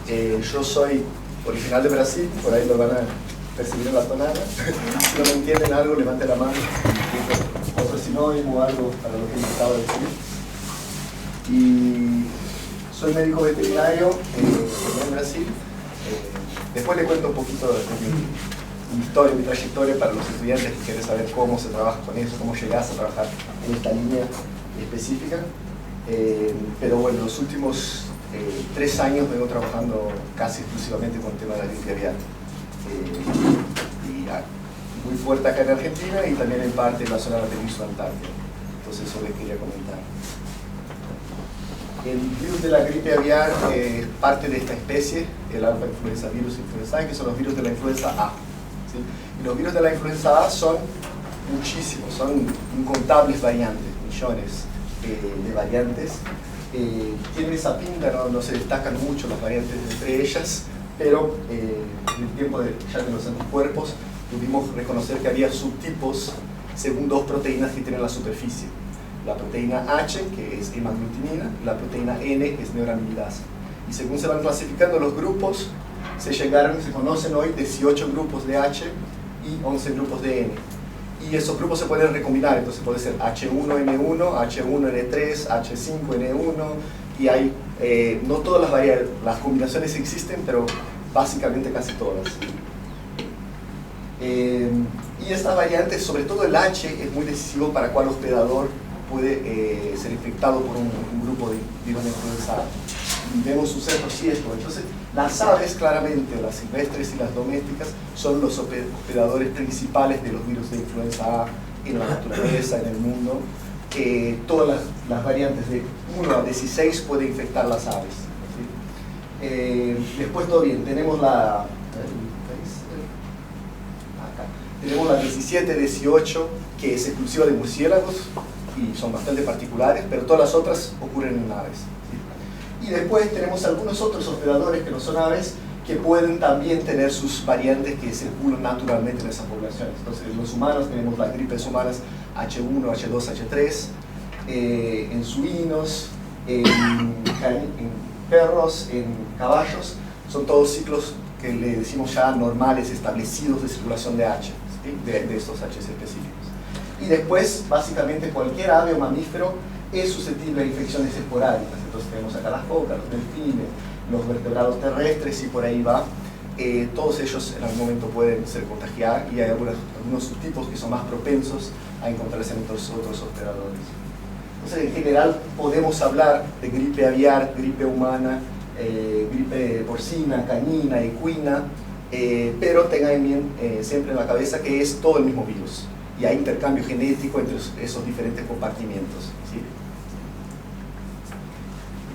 Yo soy original de Brasil, por ahí lo van a percibir en la tonada. Si no me entienden algo, levanten la mano. Otro sinónimo o algo para lo que me acabo de decir. Y soy médico veterinario en Brasil. Después le cuento un poquito de mi historia, mi trayectoria para los estudiantes que quieren saber cómo se trabaja con eso, cómo llegas a trabajar en esta línea específica. Pero bueno, los últimos 3 años vengo trabajando casi exclusivamente con el tema de la gripe aviar. Muy fuerte acá en Argentina y también en parte en la zona de la península antártica. Entonces eso les quería comentar. El virus de la gripe aviar es parte de esta especie, el alfa influenza virus influenza A, que son los virus de la influenza A. ¿Sí? Y los virus de la influenza A son muchísimos, son incontables variantes, millones de variantes. Tienen esa pinta, no se destacan mucho las variantes entre ellas, pero en el tiempo ya de los anticuerpos pudimos reconocer que había subtipos según 2 proteínas que tienen la superficie. La proteína H, que es hemaglutinina, y la proteína N, que es neuraminidasa. Y según se van clasificando los grupos, se conocen hoy 18 grupos de H y 11 grupos de N. Y esos grupos se pueden recombinar, entonces puede ser H1N1, H1N3, H5N1, y hay, no todas las combinaciones existen, pero básicamente casi todas. Y estas variantes, sobre todo el H, es muy decisivo para cuál hospedador puede ser infectado por un grupo de virus de influenza A. Y vemos sucesos y esto. Entonces, las aves, claramente, las silvestres y las domésticas, son los hospedadores principales de los virus de influenza A en la naturaleza, en el mundo. Todas las variantes de 1 a 16 pueden infectar las aves. ¿Sí? Después, todo bien, tenemos la 17, 18, que es exclusiva de murciélagos y son bastante particulares, pero todas las otras ocurren en aves. ¿Sí? Y después tenemos algunos otros hospedadores que no son aves, que pueden también tener sus variantes que circulan naturalmente en esas poblaciones. Entonces, en los humanos tenemos las gripes humanas H1, H2, H3, en suinos, en perros, en caballos, son todos ciclos que le decimos ya normales, establecidos de circulación de H, ¿sí? de estos H específicos. Y después, básicamente, cualquier ave o mamífero es susceptible a infecciones esporádicas. Entonces tenemos acá las focas, los delfines, los vertebrados terrestres y por ahí va. Todos ellos en algún momento pueden ser contagiados y hay algunos subtipos que son más propensos a encontrarse en otros hospedadores. Entonces, en general, podemos hablar de gripe aviar, gripe humana, gripe porcina, canina, equina, pero tengan bien, siempre en la cabeza que es todo el mismo virus y hay intercambio genético entre esos diferentes compartimientos. ¿Sí?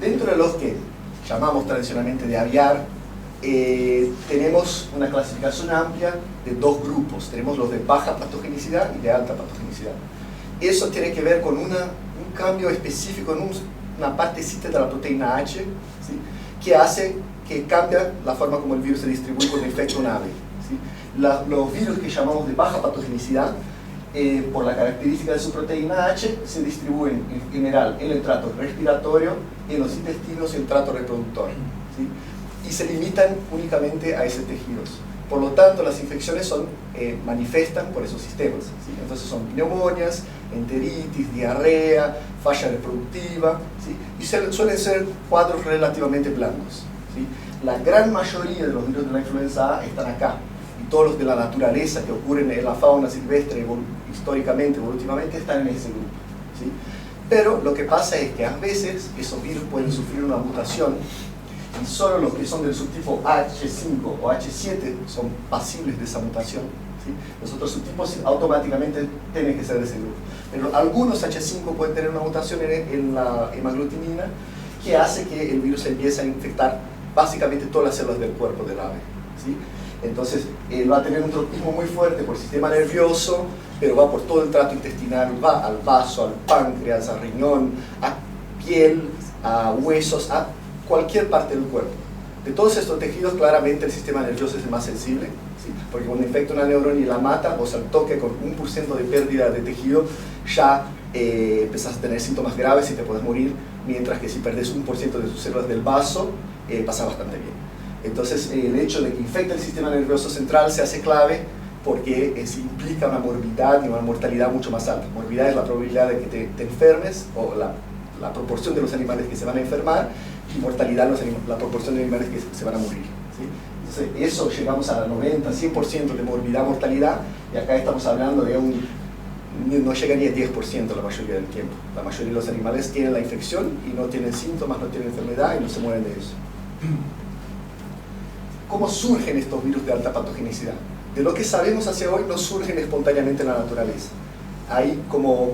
Dentro de los que llamamos tradicionalmente de aviar, tenemos una clasificación amplia de 2 grupos. Tenemos los de baja patogenicidad y de alta patogenicidad. Eso tiene que ver con un cambio específico en una partecita de la proteína H, ¿sí? Que hace que cambia la forma como el virus se distribuye cuando infecta un ave. ¿Sí? Los virus que llamamos de baja patogenicidad, por la característica de su proteína H, se distribuyen en general en el trato respiratorio, en los intestinos y el trato reproductor. ¿Sí? Y se limitan únicamente a esos tejidos. Por lo tanto, las infecciones manifiestan por esos sistemas. ¿Sí? Entonces son pneumonias, enteritis, diarrea, falla reproductiva, ¿sí? Y suelen ser cuadros relativamente blancos. ¿Sí? La gran mayoría de los virus de la influenza A están acá. Y todos los de la naturaleza que ocurren en la fauna silvestre históricamente, evolutivamente, están en ese grupo. ¿Sí? Pero lo que pasa es que a veces esos virus pueden sufrir una mutación y solo los que son del subtipo H5 o H7 son pasibles de esa mutación. ¿Sí? Los otros subtipos automáticamente tienen que ser de ese grupo. Pero algunos H5 pueden tener una mutación en la hemaglutinina que hace que el virus empiece a infectar básicamente todas las células del cuerpo del ave. ¿Sí? Entonces, va a tener un tropismo muy fuerte por el sistema nervioso, pero va por todo el trato intestinal, va al vaso, al páncreas, al riñón, a piel, a huesos, a cualquier parte del cuerpo. De todos estos tejidos, claramente el sistema nervioso es el más sensible, ¿sí? Porque cuando infecta una neurona y la mata, vos al toque con 1% de pérdida de tejido, ya empezás a tener síntomas graves y te puedes morir, mientras que si perdés 1% de tus células del vaso, pasa bastante bien. Entonces, el hecho de que infecte el sistema nervioso central se hace clave porque implica una morbidad y una mortalidad mucho más alta. Morbidad es la probabilidad de que te enfermes, o la proporción de los animales que se van a enfermar, y mortalidad la proporción de animales que se van a morir, ¿sí? Entonces, eso llegamos a 90, 100% de morbidad-mortalidad, y acá estamos hablando de no llega ni a 10% la mayoría del tiempo. La mayoría de los animales tienen la infección y no tienen síntomas, no tienen enfermedad y no se mueren de eso. ¿Cómo surgen estos virus de alta patogenicidad? De lo que sabemos hacia hoy, no surgen espontáneamente en la naturaleza. Hay como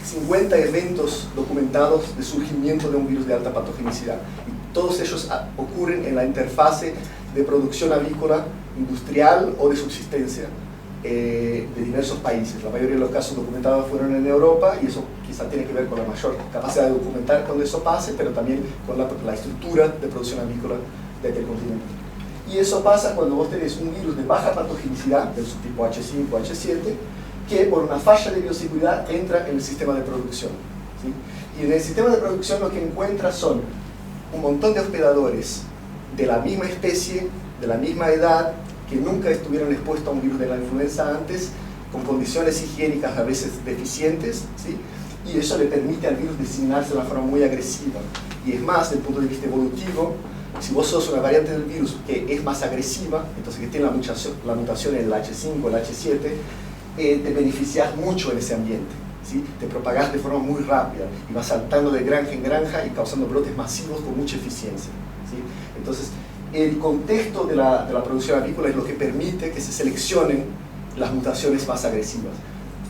50 eventos documentados de surgimiento de un virus de alta patogenicidad, y todos ellos ocurren en la interfase de producción avícola industrial o de subsistencia de diversos países. La mayoría de los casos documentados fueron en Europa, y eso quizá tiene que ver con la mayor capacidad de documentar cuando eso pase, pero también con la estructura de producción avícola de aquel continente. Y eso pasa cuando vos tenés un virus de baja patogenicidad, del subtipo H5 o H7, que por una falla de bioseguridad entra en el sistema de producción, ¿sí? Y en el sistema de producción lo que encuentra son un montón de hospedadores de la misma especie, de la misma edad, que nunca estuvieron expuestos a un virus de la influenza antes, con condiciones higiénicas a veces deficientes, ¿sí? Y eso le permite al virus diseminarse de una forma muy agresiva. Y es más, desde el punto de vista evolutivo, si vos sos una variante del virus que es más agresiva, entonces que tiene la mutación en el H5 o el H7, te beneficias mucho en ese ambiente, ¿sí? Te propagás de forma muy rápida y vas saltando de granja en granja y causando brotes masivos con mucha eficiencia, ¿sí? Entonces, el contexto de la producción avícola es lo que permite que se seleccionen las mutaciones más agresivas.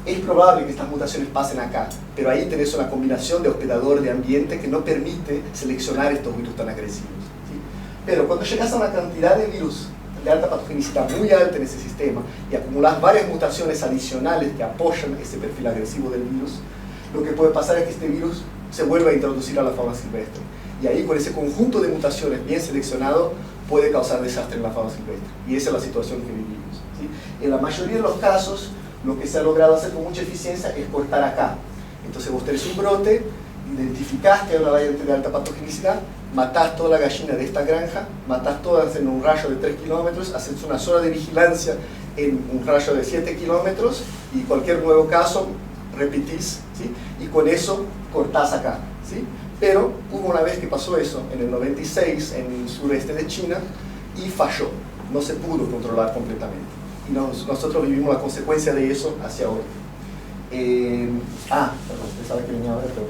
Es probable que estas mutaciones pasen acá, pero ahí tenés una combinación de hospedador de ambiente que no permite seleccionar estos virus tan agresivos, ¿sí? Pero cuando llegas a una cantidad de virus de alta patogenicidad muy alta en ese sistema y acumulás varias mutaciones adicionales que apoyan ese perfil agresivo del virus, lo que puede pasar es que este virus se vuelva a introducir a la fauna silvestre. Y ahí, con ese conjunto de mutaciones bien seleccionado, puede causar desastre en la fauna silvestre. Y esa es la situación que vivimos, ¿sí? En la mayoría de los casos, lo que se ha logrado hacer con mucha eficiencia es cortar acá. Entonces vos tenés un brote, identificás que hay una variante de alta patogenicidad, matás toda la gallina de esta granja, matás todas en un rayo de 3 kilómetros, haces una zona de vigilancia en un rayo de 7 kilómetros, y cualquier nuevo caso repetís, ¿sí? Y con eso cortás acá, ¿sí? Pero hubo una vez que pasó eso, en el 96, en el sureste de China, y falló, no se pudo controlar completamente. Y nosotros vivimos la consecuencia de eso hacia hoy. Perdón, usted sabe que venía ahora, pero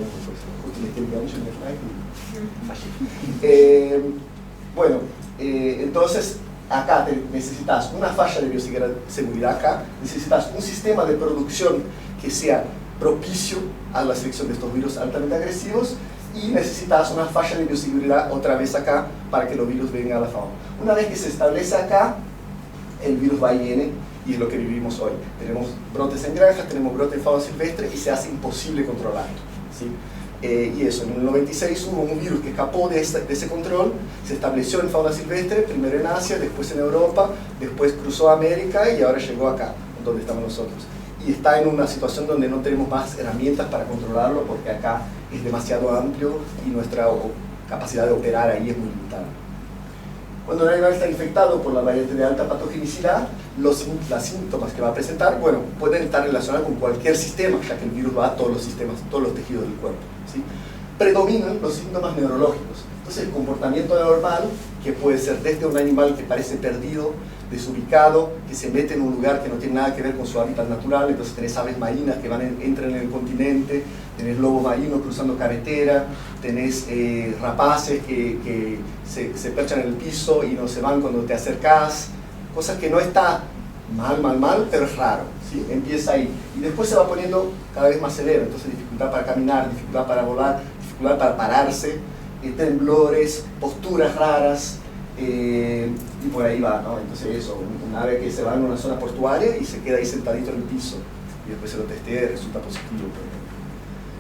justo le estoy gancho en el fallé. Entonces, acá necesitas una falla de bioseguridad acá, necesitas un sistema de producción que sea propicio a la selección de estos virus altamente agresivos, y necesitas una falla de bioseguridad otra vez acá para que los virus vengan a la fauna. Una vez que se establece acá, el virus va y viene, y es lo que vivimos hoy. Tenemos brotes en granjas, tenemos brotes en fauna silvestre, y se hace imposible controlarlo, ¿sí? Y eso, en el 96 hubo un virus que escapó de ese control, se estableció en fauna silvestre, primero en Asia, después en Europa, después cruzó a América y ahora llegó acá, donde estamos nosotros. Y está en una situación donde no tenemos más herramientas para controlarlo, porque acá es demasiado amplio y nuestra capacidad de operar ahí es muy limitada. Cuando el animal está infectado por la variante de alta patogenicidad, los síntomas que va a presentar, bueno, pueden estar relacionados con cualquier sistema, ya que el virus va a todos los sistemas, todos los tejidos del cuerpo, ¿sí? Predominan los síntomas neurológicos. Entonces, el comportamiento normal, que puede ser desde un animal que parece perdido, desubicado, que se mete en un lugar que no tiene nada que ver con su hábitat natural, entonces tenés aves marinas que entran en el continente, tenés lobos marinos cruzando carretera, tenés rapaces que se perchan en el piso y no se van cuando te acercás, cosas que no está mal, pero es raro, ¿sí? Empieza ahí, y después se va poniendo cada vez más severo, entonces dificultad para caminar, dificultad para volar, dificultad para pararse, temblores, posturas raras, y por ahí va, ¿no? Entonces eso, un ave que se va en una zona portuaria y se queda ahí sentadito en el piso, y después se lo testea y resulta positivo, por ejemplo.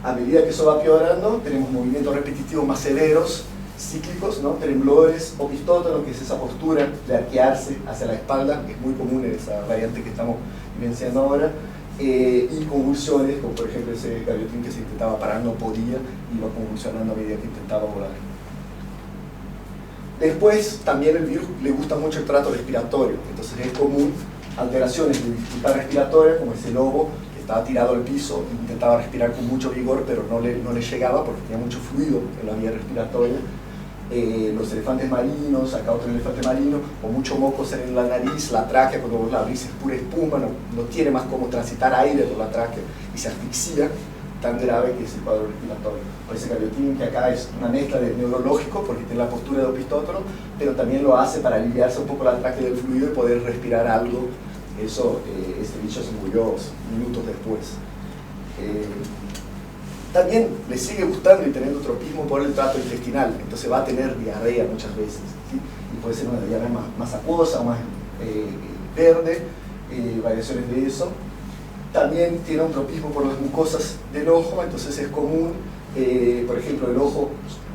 A medida que eso va empeorando, tenemos movimientos repetitivos más severos, cíclicos, ¿no? Temblores, opistótono, que es esa postura de arquearse hacia la espalda, que es muy común en esa variante que estamos vivenciando ahora, y convulsiones, como por ejemplo ese gaviotín que se intentaba parar, no podía, iba convulsionando a medida que intentaba volar. Después, también el virus le gusta mucho el trato respiratorio, entonces es común alteraciones de dificultad respiratoria, como ese lobo que estaba tirado al piso, intentaba respirar con mucho vigor, pero no le llegaba porque tenía mucho fluido en la vía respiratoria. Los elefantes marinos, acá otro elefante marino, o mucho moco en la nariz, la tráquea, cuando vos la abrís es pura espuma, no tiene más cómo transitar aire por la tráquea y se asfixia, tan grave que es el cuadro respiratorio. Por ese cardiotín que acá es una mezcla de neurológico, porque tiene la postura de opistótono, pero también lo hace para aliviarse un poco la tráquea del fluido y poder respirar algo. Eso, este bicho se murió minutos después. También le sigue gustando y teniendo tropismo por el trato intestinal, entonces va a tener diarrea muchas veces, ¿sí? Y puede ser una diarrea más acuosa, más verde, variaciones de eso. También tiene un tropismo por las mucosas del ojo, entonces es común, por ejemplo, el ojo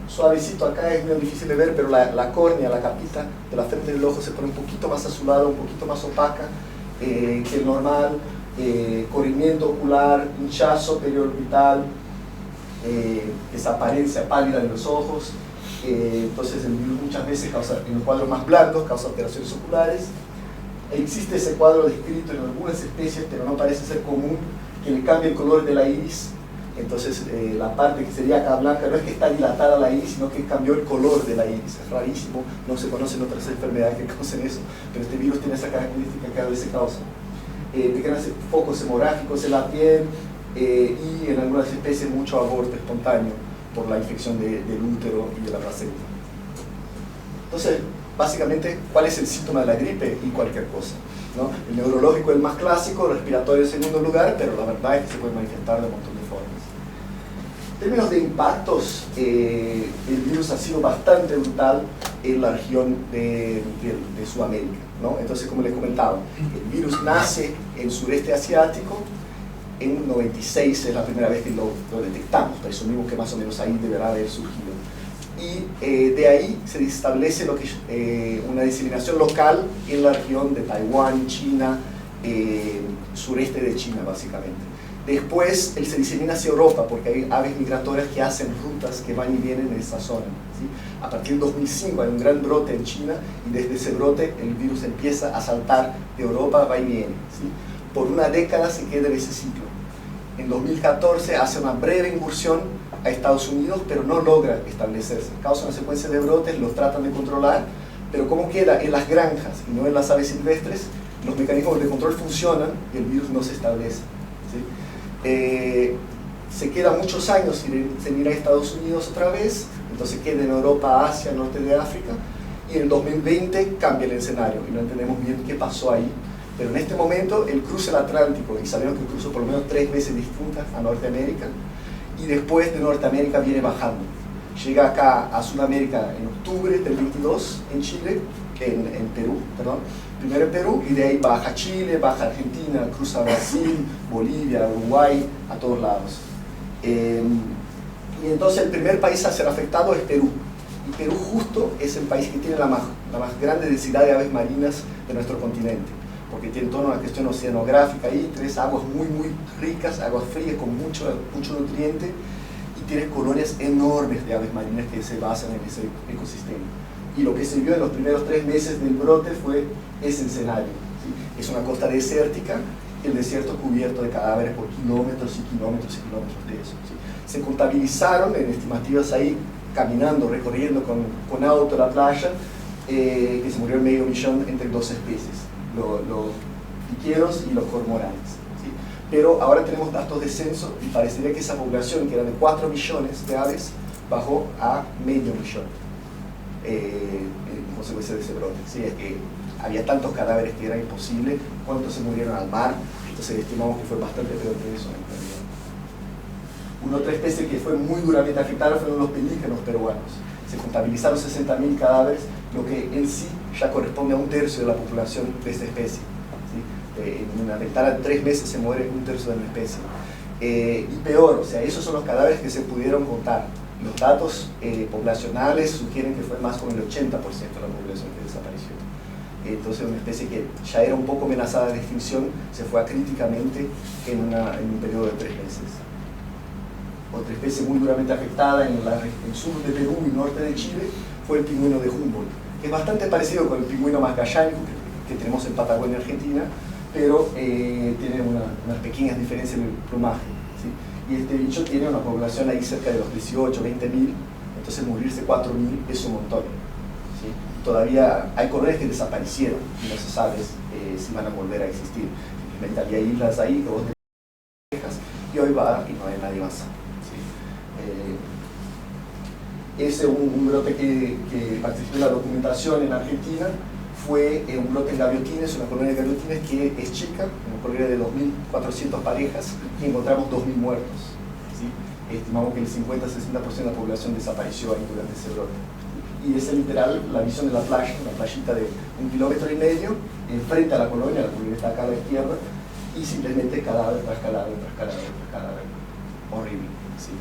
suavecito acá es muy difícil de ver, pero la córnea, la capita de la frente del ojo se pone un poquito más azulada, un poquito más opaca que el normal, corrimiento ocular, hinchazo periorbital, esa apariencia pálida de los ojos. Entonces el virus muchas veces causa, en los cuadros más blancos, causa alteraciones oculares. Existe ese cuadro descrito en algunas especies, pero no parece ser común, que le cambie el color de la iris. Entonces la parte que sería acá blanca no es que está dilatada la iris, sino que cambió el color de la iris. Es rarísimo, no se conocen otras enfermedades que causen eso, pero este virus tiene esa característica que a veces causa. Pequeños focos hemorrágicos en la piel, y en algunas especies mucho aborto espontáneo por la infección del útero y de la placenta. Entonces, básicamente, ¿cuál es el síntoma de la gripe? Y cualquier cosa, ¿no? El neurológico es el más clásico, el respiratorio en segundo lugar, pero la verdad es que se puede manifestar de un montón de formas. En términos de impactos, el virus ha sido bastante brutal en la región de Sudamérica, ¿no? Entonces, como les comentaba, el virus nace en el sureste asiático. En 96 es la primera vez que lo detectamos, presumimos que más o menos ahí deberá haber surgido. Y de ahí se establece lo que es una diseminación local en la región de Taiwán, China, sureste de China básicamente. Después él se disemina hacia Europa porque hay aves migratorias que hacen rutas que van y vienen en esa zona, ¿sí? A partir del 2005 hay un gran brote en China y desde ese brote el virus empieza a saltar de Europa, va y viene, ¿sí? Por una década se queda en ese ciclo. En 2014 hace una breve incursión a Estados Unidos, pero no logra establecerse. Causa una secuencia de brotes, los tratan de controlar, pero como queda en las granjas y no en las aves silvestres, los mecanismos de control funcionan y el virus no se establece, ¿sí? Se queda muchos años sin ir a Estados Unidos otra vez, entonces queda en Europa, Asia, norte de África, y en el 2020 cambia el escenario y no entendemos bien qué pasó ahí. Pero en este momento él cruza el Atlántico y sabemos que cruzó por lo menos 3 veces distintas a Norteamérica y después de Norteamérica viene bajando. Llega acá a Sudamérica en octubre del 22 en Chile, en Perú, perdón, primero en Perú y de ahí baja a Chile, baja a Argentina, cruza a Brasil, Bolivia, Uruguay, a todos lados. Y entonces el primer país a ser afectado es Perú. Y Perú justo es el país que tiene la más grande densidad de aves marinas de nuestro continente, porque tiene toda una cuestión oceanográfica ahí, tienes aguas muy ricas, aguas frías con mucho nutriente, y tienes colonias enormes de aves marinas que se basan en ese ecosistema. Y lo que se vio en los primeros 3 meses del brote fue ese escenario, ¿sí? Es una costa desértica, el desierto cubierto de cadáveres por kilómetros y kilómetros y kilómetros de eso, ¿sí? Se contabilizaron en estimativas ahí, caminando, recorriendo con auto la playa, que se murió 500.000 entre 2 especies, los piqueros y los cormoranes, ¿sí? Pero ahora tenemos datos de censo y parecería que esa población, que era de 4 millones de aves, bajó a 500.000 en consecuencia de ese brote, ¿sí? Es que había tantos cadáveres que era imposible, cuántos se murieron al mar, entonces estimamos que fue bastante peor que eso en realidad. Una otra especie que fue muy duramente afectada fueron los pelícanos peruanos. Se contabilizaron 60.000 cadáveres, lo que en sí ya corresponde a 1/3 de la población de esta especie, ¿sí? En una ventana de 3 meses se muere 1/3 de la especie. Y peor, o sea, esos son los cadáveres que se pudieron contar. Los datos poblacionales sugieren que fue más como el 80% de la población que desapareció. Entonces una especie que ya era un poco amenazada de extinción se fue críticamente en un periodo de 3 meses. Otra especie muy duramente afectada en el sur de Perú y norte de Chile fue el pingüino de Humboldt, que es bastante parecido con el pingüino magallánico que tenemos en Patagonia, Argentina, pero tiene unas pequeñas diferencias en el plumaje, ¿sí? Y este bicho tiene una población ahí cerca de los 18, 20 mil, entonces morirse 4.000 es un montón, ¿sí? Todavía hay colonias que desaparecieron y no se sabe si van a volver a existir. Simplemente había islas ahí que vos dejas y hoy va y no hay nadie más, ¿sí? Ese un brote que participó en la documentación en Argentina fue un brote en gaviotines, una colonia de gaviotines que es chica, una colonia de 2.400 parejas y encontramos 2.000 muertos, ¿sí? Estimamos que el 50-60% de la población desapareció ahí durante ese brote. Y es literal la visión de la playa, una playita de 1,5 kilómetros, frente a la colonia está acá a la izquierda, y simplemente cadáver tras cadáver, tras cadáver, tras cadáver. Horrible, ¿sí?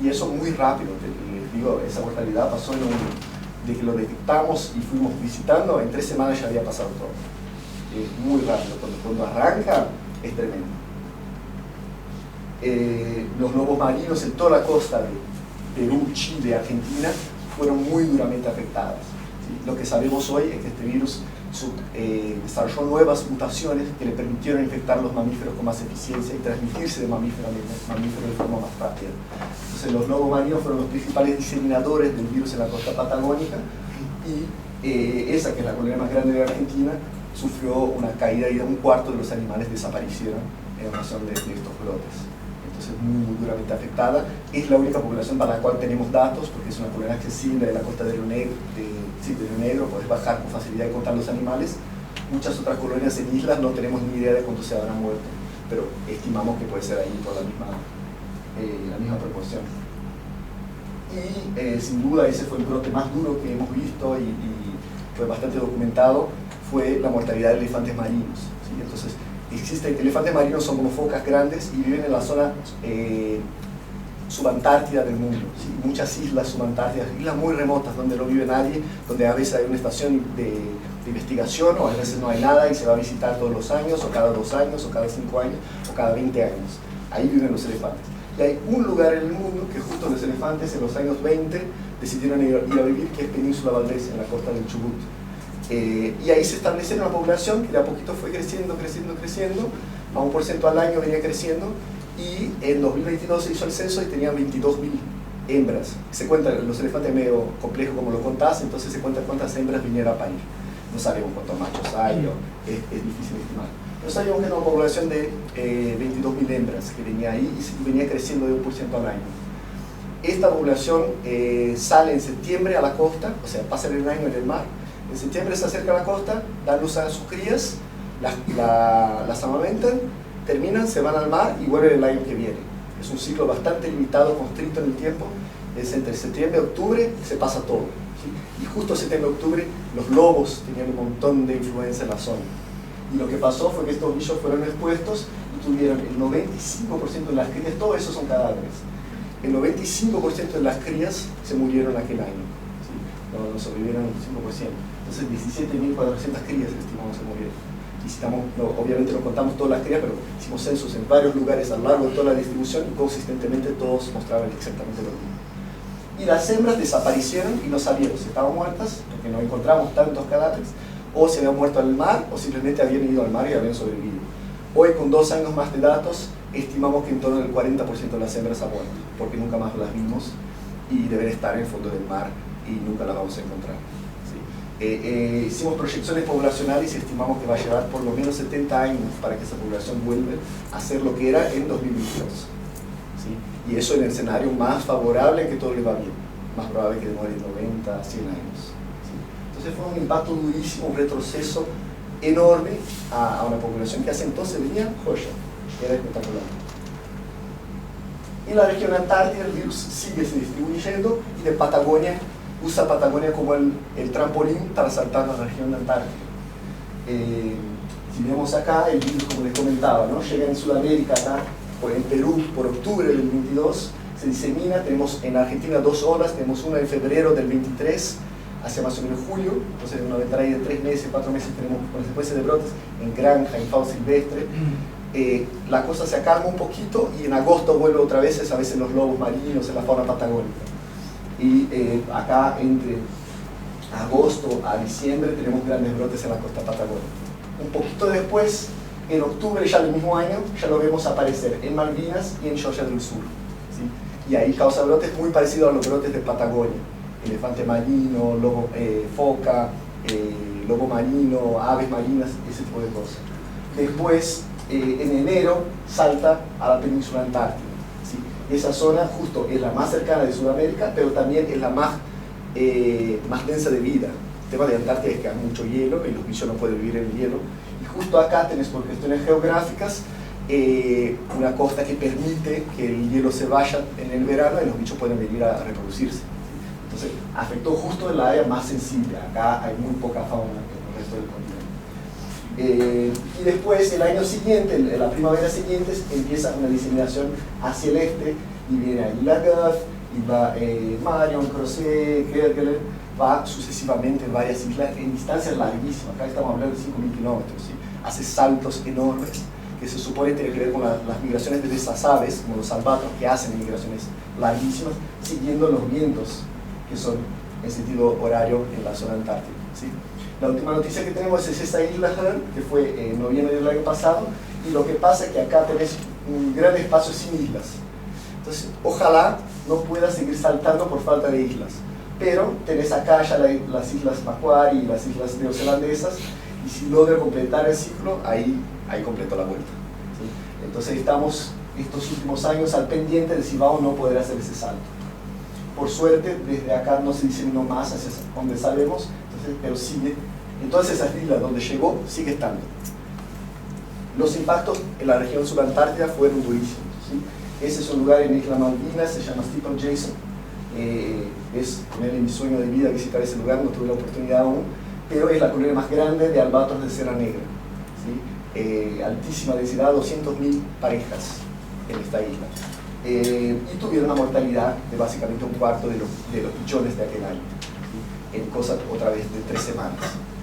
Y eso muy rápido, les digo, esa mortalidad pasó de que lo detectamos y fuimos visitando, en 3 semanas ya había pasado todo. Muy rápido, cuando arranca es tremendo. Los lobos marinos en toda la costa de Perú, Chile, Argentina fueron muy duramente afectadas, ¿sí? Lo que sabemos hoy es que este virus desarrolló nuevas mutaciones que le permitieron infectar los mamíferos con más eficiencia y transmitirse de mamífero a mamífero de forma más rápida. Entonces los lobos marinos fueron los principales diseminadores del virus en la costa patagónica y esa, que es la colonia más grande de Argentina, sufrió una caída y 1/4 de los animales desaparecieron en razón de estos brotes. Entonces muy duramente afectada. Es la única población para la cual tenemos datos, porque es una colonia accesible de la costa de Río Negro, de Río Negro, podés bajar con facilidad y contar los animales. Muchas otras colonias en islas no tenemos ni idea de cuántos se habrán muerto, pero estimamos que puede ser ahí por la misma proporción. Y sin duda ese fue el brote más duro que hemos visto y fue bastante documentado, fue la mortalidad de elefantes marinos, ¿sí? Entonces, elefantes marinos son como focas grandes y viven en la zona subantártida del mundo, ¿sí? Muchas islas subantártidas, islas muy remotas donde no vive nadie, donde a veces hay una estación de investigación o a veces no hay nada y se va a visitar todos los años o cada 2 años o cada 5 años o cada 20 años. Ahí viven los elefantes. Y hay un lugar en el mundo que justo los elefantes en los años 20 decidieron ir a vivir, que es Península Valdés, en la costa del Chubut. Y ahí se estableció una población que de a poquito fue creciendo, a 1% al año venía creciendo, y en 2022 se hizo el censo y tenían 22.000 hembras. Se cuenta, los elefantes es medio complejo como lo contás, entonces se cuenta cuántas hembras vinieron a parir. No sabemos cuántos machos hay, es difícil estimar. Pero sabíamos que era una población de 22.000 hembras que venía ahí y venía creciendo de 1% al año. Esta población sale en septiembre a la costa, o sea, pasa el año en el mar. En septiembre se acerca a la costa, dan luz a sus crías, las amamentan, terminan, se van al mar y vuelven el año que viene. Es un ciclo bastante limitado, constricto en el tiempo. Es entre septiembre y octubre, se pasa todo, ¿sí? Y justo septiembre-octubre los lobos tenían un montón de influencia en la zona. Y lo que pasó fue que estos bichos fueron expuestos y tuvieron el 95% de las crías, todo eso son cadáveres. El 95% de las crías se murieron aquel año, ¿sí? No sobrevivieron el 5%. Entonces 17.400 crías estimamos que murieron. Obviamente no contamos todas las crías, pero hicimos censos en varios lugares a lo largo de toda la distribución y consistentemente todos mostraban exactamente lo mismo. Y las hembras desaparecieron y no sabíamos si estaban muertas, porque no encontramos tantos cadáveres, o se habían muerto en el mar, o simplemente habían ido al mar y habían sobrevivido. Hoy, con 2 años más de datos, estimamos que en torno al 40% de las hembras han muerto, porque nunca más las vimos y deben estar en el fondo del mar y nunca las vamos a encontrar. Hicimos proyecciones poblacionales y estimamos que va a llevar por lo menos 70 años para que esa población vuelva a ser lo que era en 2022. ¿Sí? Y eso en el escenario más favorable, que todo le va bien, más probable que demore 90 a 100 años. ¿Sí? Entonces fue un impacto durísimo, un retroceso enorme a una población que hace entonces venía joya, que era espectacular. Y la región antártica, el virus sigue se distribuyendo y de Patagonia usa Patagonia como el trampolín para saltar a la región antártica. Si vemos acá, el virus, como les comentaba, ¿no? Llega en Sudamérica, acá, en Perú, por octubre del 22, se disemina. Tenemos en Argentina 2 olas, tenemos una en febrero del 23, hacia más o menos julio, entonces una ventana de 3 meses, 4 meses tenemos consecuencias de brotes en granja, en fauna silvestre. La cosa se acalma un poquito y en agosto vuelve otra vez, a veces los lobos marinos, en la fauna patagónica. Y acá entre agosto a diciembre tenemos grandes brotes en la costa patagónica. Un poquito después, en octubre ya del mismo año, ya lo vemos aparecer en Malvinas y en Georgia del Sur, ¿sí? Y ahí causa brotes muy parecidos a los brotes de Patagonia: elefante marino, lobo, foca, lobo marino, aves marinas, ese tipo de cosas. Después, en enero, salta a la península antártica, ¿sí? Esa zona justo es la más cercana de Sudamérica, pero también es la más densa de vida. El tema de Antártida es que hay mucho hielo y los bichos no pueden vivir en el hielo. Y justo acá tenés, por cuestiones geográficas, una costa que permite que el hielo se vaya en el verano y los bichos pueden venir a reproducirse. Entonces, afectó justo el área más sensible. Acá hay muy poca fauna en el resto del continente. Y después, el año siguiente, la primavera siguiente, empieza una diseminación hacia el este y viene ahí la Guff, y va Marion, Crozet, Kerguelen, va sucesivamente en varias islas en distancias larguísimas. Acá estamos hablando de 5.000 kilómetros, ¿sí? Hace saltos enormes que se supone tienen que ver con las migraciones de esas aves, como los albatros, que hacen migraciones larguísimas siguiendo los vientos que son en sentido horario en la zona antártica, ¿sí? La última noticia que tenemos es esta isla Hearn, que fue en noviembre del año pasado, y lo que pasa es que acá tenés un gran espacio sin islas. Entonces, ojalá no pueda seguir saltando por falta de islas, pero tenés acá ya las islas Macquarie y las islas neozelandesas, y si logra completar el ciclo, ahí completó la vuelta, ¿sí? Entonces estamos estos últimos años al pendiente de si va o no poder hacer ese salto. Por suerte, desde acá no se diseminó más hacia donde sabemos, pero sigue. Entonces esas islas donde llegó, sigue estando. Los impactos en la región subantártica fueron durísimos, ¿sí? Ese es un lugar en Isla Malvinas, se llama Steeple Jason. Es ponerle mi sueño de vida visitar ese lugar, no tuve la oportunidad aún, pero es la colonia más grande de albatros de cera negra, ¿sí? Altísima densidad, 200.000 parejas en esta isla. Y tuvieron una mortalidad de básicamente un cuarto de los pichones de aquel año, ¿sí? En cosa otra vez de 3 semanas.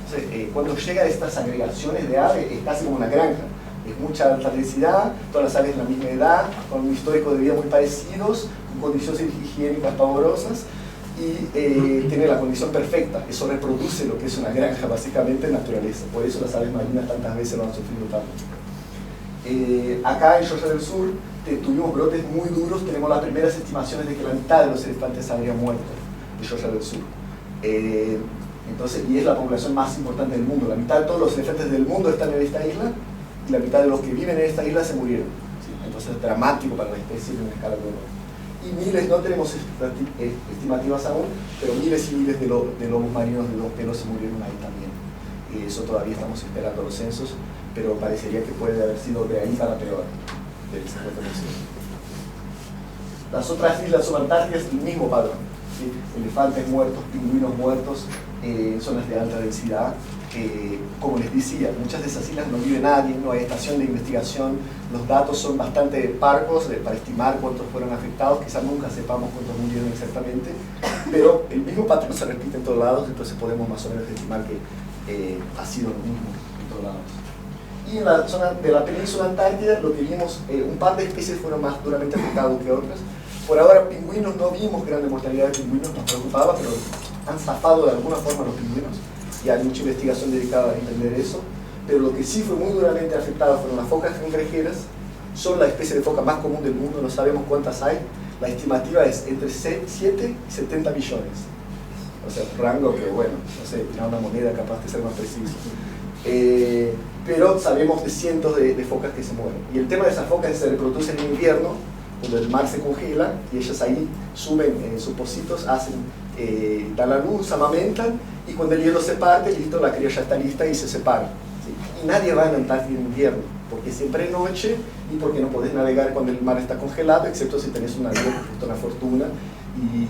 Entonces, cuando llega a estas agregaciones de aves, es casi como una granja. Es mucha alta densidad, todas las aves de la misma edad, con un histórico de vida muy parecidos, con condiciones higiénicas pavorosas, y tiene la condición perfecta. Eso reproduce lo que es una granja, básicamente, en naturaleza. Por eso las aves marinas tantas veces lo han sufrido tanto. Acá en Georgia del Sur tuvimos brotes muy duros. Tenemos las primeras estimaciones de que la mitad de los elefantes habrían muerto de Georgia del Sur. Entonces, y es la población más importante del mundo. La mitad de todos los elefantes del mundo están en esta isla, y la mitad de los que viven en esta isla se murieron, ¿sí? Entonces es dramático para la especie en una escala global. Y miles, no tenemos estimativas aún, pero miles y miles de lobos marinos de 2 pelos se murieron ahí también. Y eso todavía estamos esperando los censos, pero parecería que puede haber sido de ahí para peor, del 50%. Las otras islas subantárticas, el mismo patrón, ¿sí? Elefantes muertos, pingüinos muertos, zonas de alta densidad. Como les decía, muchas de esas islas no vive nadie, no hay estación de investigación, los datos son bastante parcos para estimar cuántos fueron afectados, quizás nunca sepamos cuántos murieron exactamente, pero el mismo patrón se repite en todos lados, entonces podemos más o menos estimar que ha sido lo mismo en todos lados. Y en la zona de la península antártida, lo que vimos, un par de especies fueron más duramente afectadas que otras. Por ahora, pingüinos, no vimos grande mortalidad de pingüinos, nos preocupaba, pero han zafado de alguna forma los pingüinos, y hay mucha investigación dedicada a entender eso. Pero lo que sí fue muy duramente afectado fueron las focas cangrejeras. Son la especie de foca más común del mundo, no sabemos cuántas hay. La estimativa es entre 7 y 70 millones. O sea, un rango que, bueno, no sé, tirar una moneda capaz de ser más preciso. Pero sabemos de cientos de focas que se mueren. Y el tema de esas focas es que se reproducen en invierno, cuando el mar se congela, y ellas ahí suben sus pocitos, dan la luz, amamentan, y cuando el hielo se parte, listo, la cría ya está lista y se separa, ¿sí? Y nadie va a la Antártida en invierno, porque siempre es noche y porque no podés navegar cuando el mar está congelado, excepto si tenés un avión que cuesta una fortuna y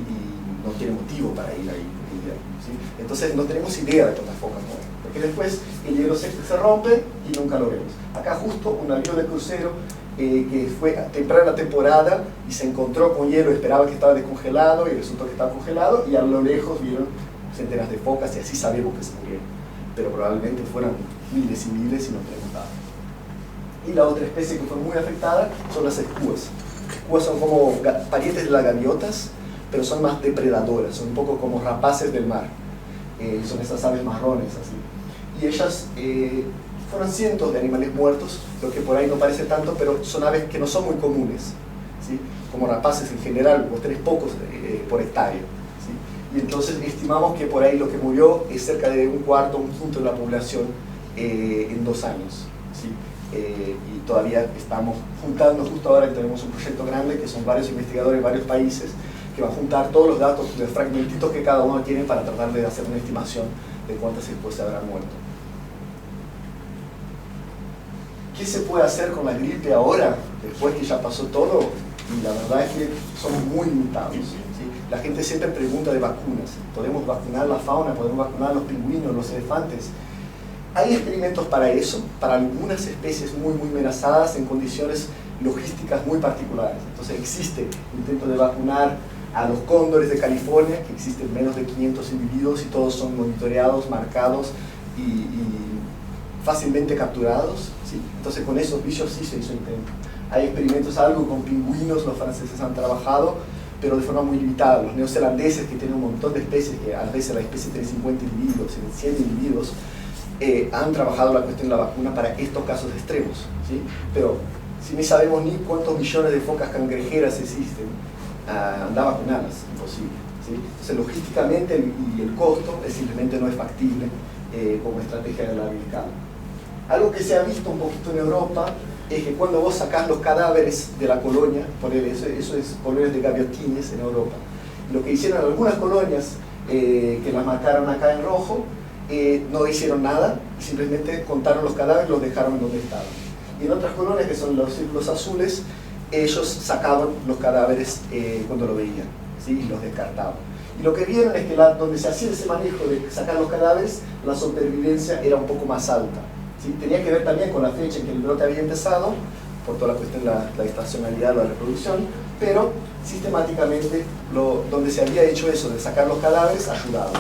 no tiene motivo para ir ahí en invierno, ¿sí? Entonces no tenemos idea de cuántas focas mueren, porque después el hielo se rompe y nunca lo vemos. Acá justo un avión de crucero que fue temprano en la temporada y se encontró con hielo, esperaba que estaba descongelado y resultó que estaba congelado, y a lo lejos vieron centenas de focas y así sabemos que se murieron, pero probablemente fueran miles y miles y no tenemos nada. Y la otra especie que fue muy afectada son las escúas. Escúas son como parientes de las gaviotas, pero son más depredadoras, son un poco como rapaces del mar. Son estas aves marrones así. Y ellas fueron cientos de animales muertos, lo que por ahí no parece tanto, pero son aves que no son muy comunes, ¿sí? Como rapaces en general, vos tenés pocos por hectárea, ¿sí? Y entonces estimamos que por ahí lo que murió es cerca de un cuarto, un quinto de la población en 2 años, ¿sí? Y todavía estamos juntando, justo ahora que tenemos un proyecto grande, que son varios investigadores de varios países, que van a juntar todos los datos de fragmentitos que cada uno tiene para tratar de hacer una estimación de cuántas especies habrán muerto. ¿Qué se puede hacer con la gripe ahora, después que ya pasó todo? Y la verdad es que somos muy limitados, ¿sí? La gente siempre pregunta de vacunas. ¿Podemos vacunar la fauna? ¿Podemos vacunar los pingüinos, los elefantes? Hay experimentos para eso, para algunas especies muy amenazadas en condiciones logísticas muy particulares. Entonces existe intento de vacunar a los cóndores de California, que existen menos de 500 individuos y todos son monitoreados, marcados y fácilmente capturados, ¿sí? Entonces con esos bichos sí se hizo intento. Hay experimentos algo con pingüinos, los franceses han trabajado, pero de forma muy limitada. Los neozelandeses, que tienen un montón de especies, que a veces la especie tiene 50 individuos, 100 individuos, han trabajado la cuestión de la vacuna para estos casos extremos, ¿sí? Pero si no sabemos ni cuántos millones de focas cangrejeras existen, anda a vacunarlas, imposible, ¿sí? Entonces logísticamente y el costo simplemente no es factible como estrategia de larga escala. Algo que se ha visto un poquito en Europa es que cuando vos sacás los cadáveres de la colonia, eso es colonias de gaviotines en Europa, lo que hicieron algunas colonias que las marcaron acá en rojo, no hicieron nada, simplemente contaron los cadáveres y los dejaron donde estaban. Y en otras colonias, que son los círculos azules, ellos sacaban los cadáveres cuando lo veían, ¿sí? Y los descartaban. Y lo que vieron es que donde se hacía ese manejo de sacar los cadáveres, la supervivencia era un poco más alta, ¿sí? Tenía que ver también con la fecha en que el brote había empezado, por toda la cuestión de la estacionalidad, la reproducción, pero sistemáticamente donde se había hecho eso de sacar los cadáveres ayudaba.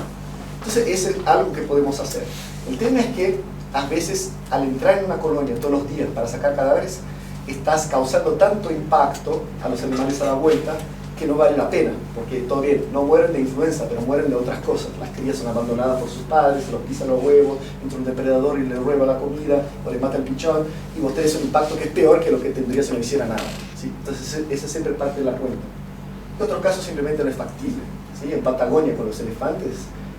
Entonces eso es algo que podemos hacer. El tema es que a veces al entrar en una colonia todos los días para sacar cadáveres, estás causando tanto impacto a los animales a la vuelta que no vale la pena, porque todo bien, no mueren de influenza, pero mueren de otras cosas. Las crías son abandonadas por sus padres, se los pisan los huevos, entra un depredador y le roba la comida, o le mata el pichón, y vos tenés un impacto que es peor que lo que tendría si no hiciera nada, ¿sí? Entonces esa es siempre parte de la cuenta. En otro caso simplemente no es factible, ¿sí? En Patagonia con los elefantes,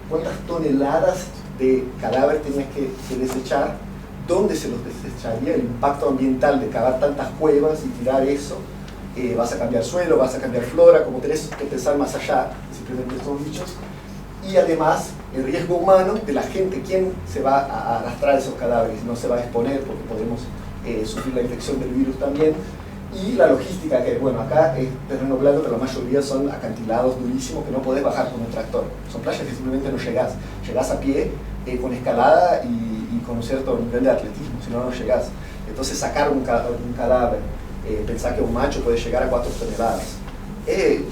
¿cuántas toneladas de cadáver tenías que desechar? ¿Dónde se los desecharía? El impacto ambiental de cavar tantas cuevas y tirar eso. Vas a cambiar suelo, vas a cambiar flora, como tenés que pensar más allá de simplemente estos bichos. Y además, el riesgo humano de la gente, quién se va a arrastrar esos cadáveres, no se va a exponer porque podemos sufrir la infección del virus también. Y la logística, que bueno, acá es terreno blando, pero la mayoría son acantilados durísimos que no podés bajar con un tractor. Son playas que simplemente no llegás. Llegás a pie, con escalada y con un cierto nivel de atletismo, si no, no llegás. Entonces sacar un cadáver, pensar que un macho puede llegar a 4 toneladas,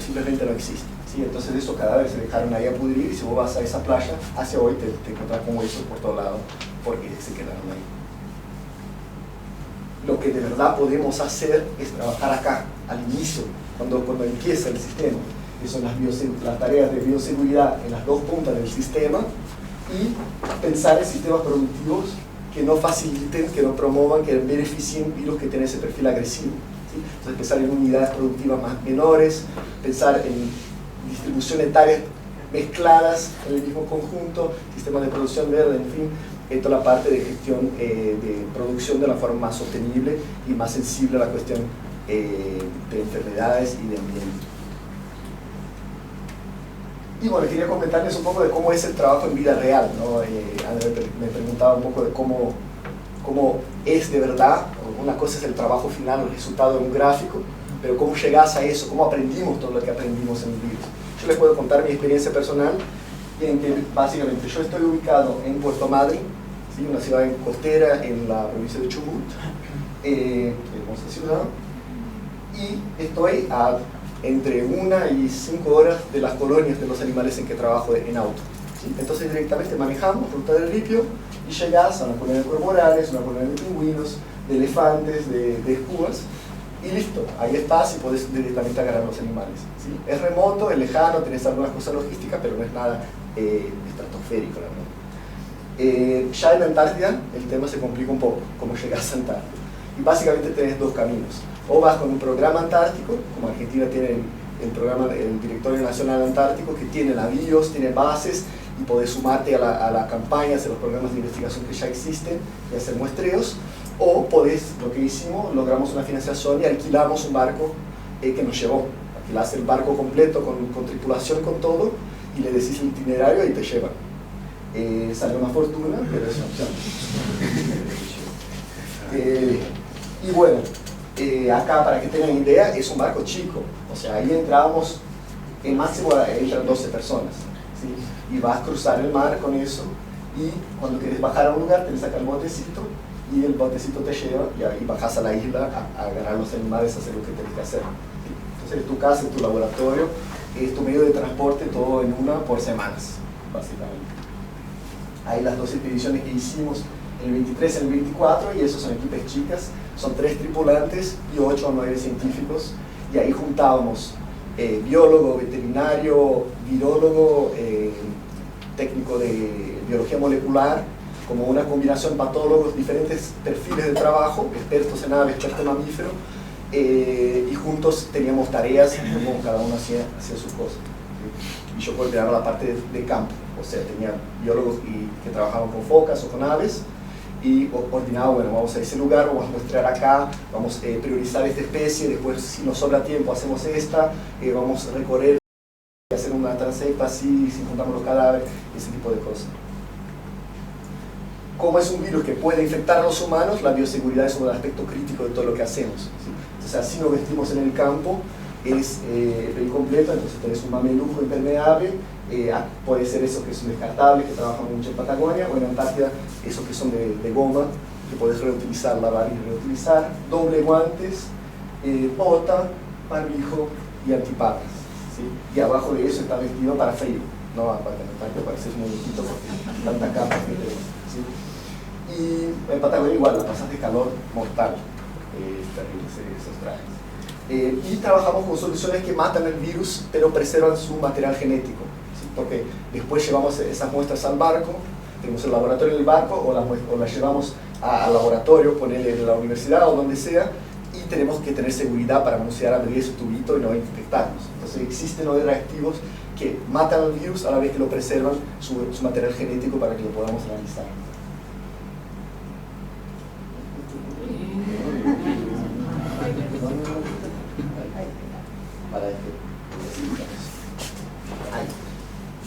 simplemente no existe, ¿sí? Entonces esos cadáveres se dejaron ahí a pudrir y si vos vas a esa playa, hacia hoy te encontrás con huesos por todos lados porque se quedaron ahí. Lo que de verdad podemos hacer es trabajar acá, al inicio, cuando empieza el sistema, que son las tareas de bioseguridad en las 2 puntas del sistema, y pensar en sistemas productivos que no faciliten, que no promuevan, que beneficien virus que tienen ese perfil agresivo, ¿sí? Entonces pensar en unidades productivas menores, pensar en distribución etaria mezcladas en el mismo conjunto, sistemas de producción verde, en fin, toda la parte de gestión de producción de la forma más sostenible y más sensible a la cuestión de enfermedades y de ambiente. Y bueno, quería comentarles un poco de cómo es el trabajo en vida real, ¿no? André me preguntaba un poco de cómo es de verdad. Una cosa es el trabajo final, el resultado de un gráfico, pero cómo llegás a eso, cómo aprendimos todo lo que aprendimos en el virus. Yo les puedo contar mi experiencia personal, en que básicamente yo estoy ubicado en Puerto Madryn, ¿sí? Una ciudad costera en la provincia de Chubut, hermosa ciudad, y estoy a entre 1 y 5 horas de las colonias de los animales en que trabajo en auto, ¿sí? Entonces directamente manejamos ruta del ripio y llegás a una colonia de cormoranes, una colonia de pingüinos, de elefantes, de espumas, y listo, ahí estás y puedes directamente agarrar los animales, ¿sí? Es remoto, es lejano, tenés algunas cosas logísticas, pero no es nada estratosférico, ¿no? Ya en la Antártida el tema se complica un poco, cómo llegas a Antártida. Y básicamente tenés dos caminos. O vas con un programa antártico, como Argentina tiene el Directorio Nacional Antártico, que tiene navíos, tiene bases, y podés sumarte a la campaña, hacer los programas de investigación que ya existen y hacer muestreos. O podés, lo que hicimos, logramos una financiación y alquilamos un barco que nos llevó. Alquilás el barco completo con tripulación, con todo, y le decís el itinerario y te llevan. Sale una fortuna, pero es una opción. Y bueno, acá para que tengan idea, es un barco chico. O sea, ahí entrábamos, en máximo entran 12 personas, ¿sí? Y vas a cruzar el mar con eso, y cuando quieres bajar a un lugar, te sacas el botecito, y el botecito te lleva, y ahí bajas a la isla a agarrar los animales, a hacer lo que tienes que hacer. Entonces es tu casa, es tu laboratorio, es tu medio de transporte, todo en una por semanas, básicamente. Hay las 2 expediciones que hicimos, el 23 y el 24, y esos son equipos chicas, son 3 tripulantes y 8 o 9 científicos, y ahí juntábamos biólogo, veterinario, virólogo, técnico de biología molecular, como una combinación de patólogos, diferentes perfiles de trabajo, expertos en aves, expertos en mamíferos, y juntos teníamos tareas, como cada uno hacía sus cosas. ¿Sí? Y yo coordinaba la parte de campo, o sea, tenía biólogos que trabajaban con focas o con aves, y coordinaba, bueno, vamos a ese lugar, vamos a muestrear acá, vamos a priorizar esta especie, después si nos sobra tiempo hacemos esta, vamos a recorrer, hacer una transecta así, si juntamos los cadáveres, ese tipo de cosas. Como es un virus que puede infectar a los humanos, la bioseguridad es un aspecto crítico de todo lo que hacemos, ¿sí? Entonces así nos vestimos en el campo, es el completo, entonces tenés un mameluco impermeable, puede ser esos que son descartables, que trabajan mucho en Patagonia, o en Antártida, esos que son de goma, que podés reutilizar, lavar y reutilizar, doble guantes, bota, barbijo y antipatas, ¿sí? Y abajo de eso está vestido para frío, no para que en Antártida parece muy bonito porque tanta capa que tenemos, ¿sí? Y en Patagonia igual, la pasas de calor mortal, es terrible esos trajes. Y trabajamos con soluciones que matan el virus pero preservan su material genético, ¿sí? Porque después llevamos esas muestras al barco, tenemos el laboratorio en el barco o las llevamos al laboratorio, ponerle en la universidad o donde sea, y tenemos que tener seguridad para anunciar abrir ese tubito y no infectarnos. Entonces existen hoy reactivos que matan al virus a la vez que lo preservan su material genético para que lo podamos analizar.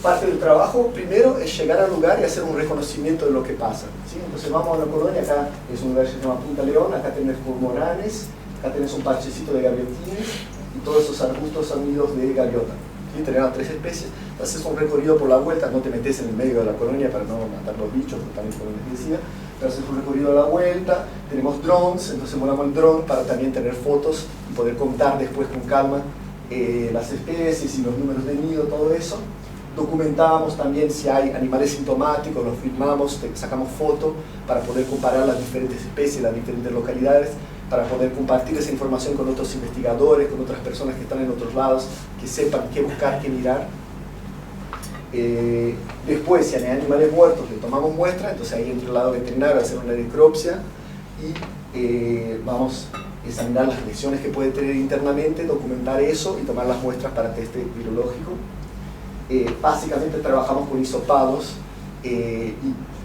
Parte del trabajo primero es llegar al lugar y hacer un reconocimiento de lo que pasa, ¿sí? Entonces vamos a la colonia, acá es un lugar que se llama Punta León, acá tenés cormoranes, acá tenés un parchecito de gaviotines y todos esos arbustos son nidos de gaviota, ¿sí? Tenemos 3 especies, haces un recorrido por la vuelta, no te metes en el medio de la colonia para no matar los bichos, también como les decía, pero haces un recorrido a la vuelta, tenemos drones, entonces volamos el dron para también tener fotos y poder contar después con calma las especies y los números de nido, todo eso. Documentamos también si hay animales sintomáticos, los filmamos, sacamos fotos para poder comparar las diferentes especies, las diferentes localidades, para poder compartir esa información con otros investigadores, con otras personas que están en otros lados, que sepan qué buscar, qué mirar. Después, si hay animales muertos, le tomamos muestras, entonces ahí entra el lado veterinario a hacer una necropsia y vamos a examinar las lesiones que puede tener internamente, documentar eso y tomar las muestras para teste virológico. Básicamente trabajamos con hisopados y